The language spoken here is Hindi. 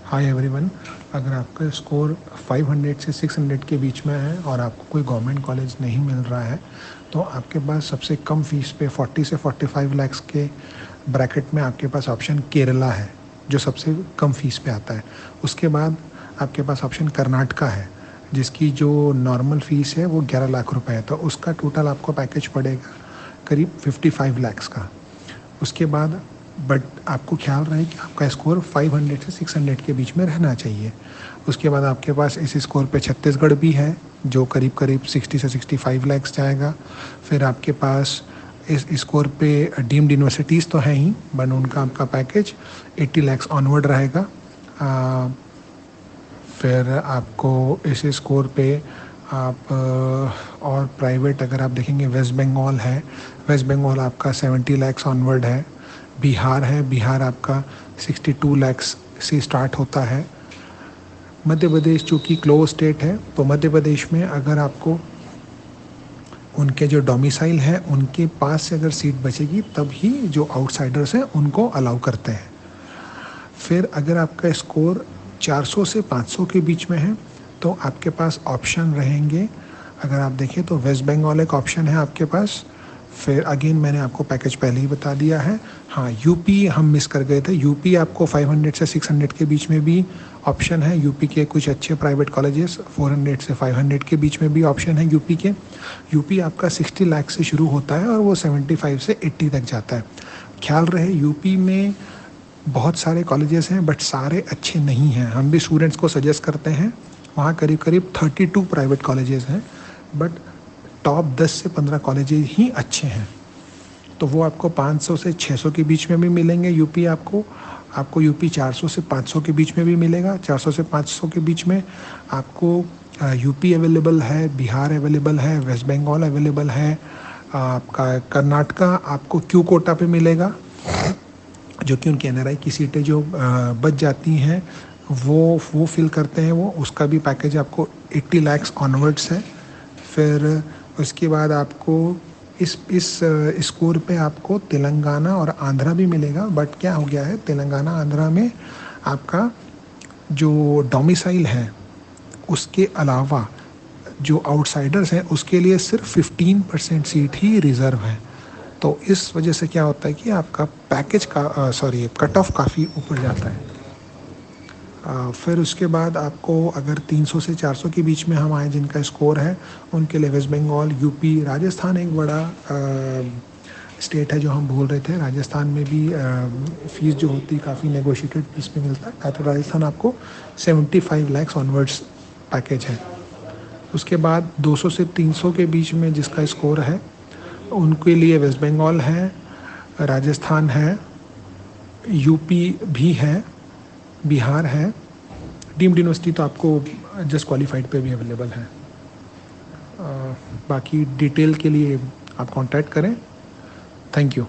हाय एवरीवन, अगर आपका स्कोर 500 से 600 के बीच में है और आपको कोई गवर्नमेंट कॉलेज नहीं मिल रहा है तो आपके पास सबसे कम फीस पे 40 से 45 लाख के ब्रैकेट में आपके पास ऑप्शन केरला है जो सबसे कम फीस पे आता है। उसके बाद आपके पास ऑप्शन कर्नाटका है जिसकी जो नॉर्मल फीस है वो 11 लाख रुपए है, तो उसका टोटल आपको पैकेज पड़ेगा करीब 55 लाख का। उसके बाद बट आपको ख्याल रहे कि आपका स्कोर 500 से 600 के बीच में रहना चाहिए। उसके बाद आपके पास इस स्कोर पे छत्तीसगढ़ भी है जो करीब करीब 60 से 65 लाख जाएगा। फिर आपके पास इस स्कोर पे डीम्ड यूनिवर्सिटीज़ तो हैं ही बट उनका आपका पैकेज 80 लाख ऑनवर्ड रहेगा। फिर आपको इस स्कोर पे आप और प्राइवेट अगर आप देखेंगे वेस्ट बंगाल है, वेस्ट बंगाल आपका 70 लाख ऑनवर्ड है। बिहार है, बिहार आपका 62 लाख से स्टार्ट होता है। मध्य प्रदेश चूँकि क्लोज स्टेट है तो मध्य प्रदेश में अगर आपको उनके जो डोमिसाइल है उनके पास से अगर सीट बचेगी तब ही जो आउटसाइडर्स हैं उनको अलाउ करते हैं। फिर अगर आपका स्कोर 400 से 500 के बीच में है तो आपके पास ऑप्शन रहेंगे। अगर आप देखें तो वेस्ट बंगाल एक ऑप्शन है आपके पास। फिर अगेन मैंने आपको पैकेज पहले ही बता दिया है। हाँ, यूपी हम मिस कर गए थे। यूपी आपको 500 से 600 के बीच में भी ऑप्शन है। यूपी के कुछ अच्छे प्राइवेट कॉलेजेस 400 से 500 के बीच में भी ऑप्शन है यूपी के। यूपी आपका 60 लाख से शुरू होता है और वो 75 से 80 तक जाता है। ख्याल रहे यूपी में बहुत सारे कॉलेजेस हैं बट सारे अच्छे नहीं हैं। हम भी स्टूडेंट्स को सजेस्ट करते हैं। वहाँ करीब करीब 32 प्राइवेट कॉलेजेस हैं बट टॉप 10 से 15 कॉलेजेस ही अच्छे हैं। तो वो आपको 500 से 600 के बीच में भी मिलेंगे। यूपी आपको यूपी 400 से 500 के बीच में भी मिलेगा। 400 से 500 के बीच में आपको यूपी अवेलेबल है, बिहार अवेलेबल है, वेस्ट बंगाल अवेलेबल है। आपका कर्नाटका आपको क्यू कोटा पे मिलेगा जो कि उनकी NRI की सीटें जो बच जाती हैं वो फिल करते हैं वो। उसका भी पैकेज आपको 80 लाख ऑनवर्ड्स है। फिर उसके बाद आपको इस स्कोर पे आपको तेलंगाना और आंध्रा भी मिलेगा। बट क्या हो गया है, तेलंगाना आंध्रा में आपका जो डोमिसाइल है उसके अलावा जो आउटसाइडर्स हैं उसके लिए सिर्फ 15% सीट ही रिज़र्व है। तो इस वजह से क्या होता है कि आपका पैकेज का कट ऑफ काफ़ी ऊपर जाता है। फिर उसके बाद आपको अगर 300 से 400 के बीच में हम आए जिनका स्कोर है उनके लिए वेस्ट बंगाल, यूपी, राजस्थान एक बड़ा स्टेट है जो हम बोल रहे थे। राजस्थान में भी फीस जो होती है काफ़ी नेगोशिएटेड फीस पे मिलता है। तो राजस्थान आपको 75 लाख ऑनवर्ड्स पैकेज है। उसके बाद 200 से 300 के बीच में जिसका स्कोर है उनके लिए वेस्ट बंगाल है, राजस्थान है, यूपी भी है, बिहार है। डीम्ड यूनिवर्सिटी तो आपको जस्ट क्वालिफाइड पे भी अवेलेबल है। बाकी डिटेल के लिए आप कांटेक्ट करें। Thank you.